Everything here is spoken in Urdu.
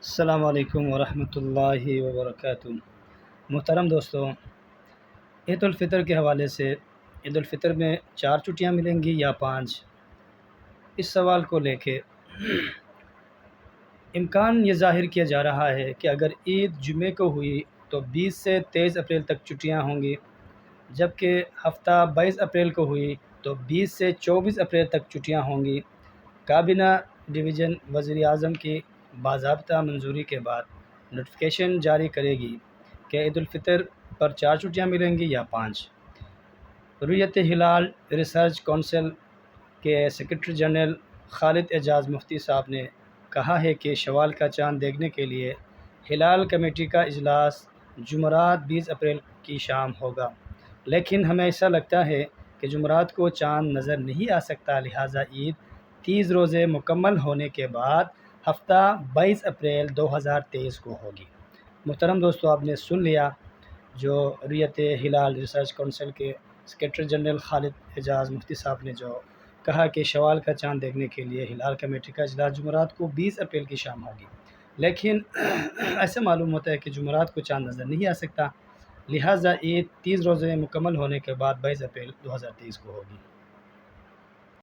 السلام علیکم ورحمۃ اللہ وبرکاتہ۔ محترم دوستوں، عید الفطر کے حوالے سے عید الفطر میں 4 چھٹیاں ملیں گی یا 5؟ اس سوال کو لے کے امکان یہ ظاہر کیا جا رہا ہے کہ اگر عید جمعے کو ہوئی تو 20 سے 23 اپریل تک چھٹیاں ہوں گی، جبکہ ہفتہ 22 اپریل کو ہوئی تو 20 سے 24 اپریل تک چھٹیاں ہوں گی۔ کابینہ ڈویژن وزیر اعظم کی باضابطہ منظوری کے بعد نوٹیفیکیشن جاری کرے گی کہ عید الفطر پر 4 چھٹیاں ملیں گی یا 5۔ رؤیت ہلال ریسرچ کونسل کے سیکرٹری جنرل خالد اعجاز مفتی صاحب نے کہا ہے کہ شوال کا چاند دیکھنے کے لیے ہلال کمیٹی کا اجلاس جمعرات 20 اپریل کی شام ہوگا، لیکن ہمیں ایسا لگتا ہے کہ جمعرات کو چاند نظر نہیں آ سکتا، لہٰذا عید 30 روزے مکمل ہونے کے بعد ہفتہ 22 اپریل 2023 کو ہوگی۔ محترم دوستو، آپ نے سن لیا جو رؤیت ہلال ریسرچ کونسل کے سیکرٹری جنرل خالد اعجاز مفتی صاحب نے جو کہا کہ شوال کا چاند دیکھنے کے لیے ہلال کمیٹی کا اجلاس جمعرات کو 20 اپریل کی شام ہوگی، لیکن ایسے معلوم ہوتا ہے کہ جمعرات کو چاند نظر نہیں آ سکتا، لہٰذا عید 30 روزے مکمل ہونے کے بعد 22 اپریل 2023 کو ہوگی۔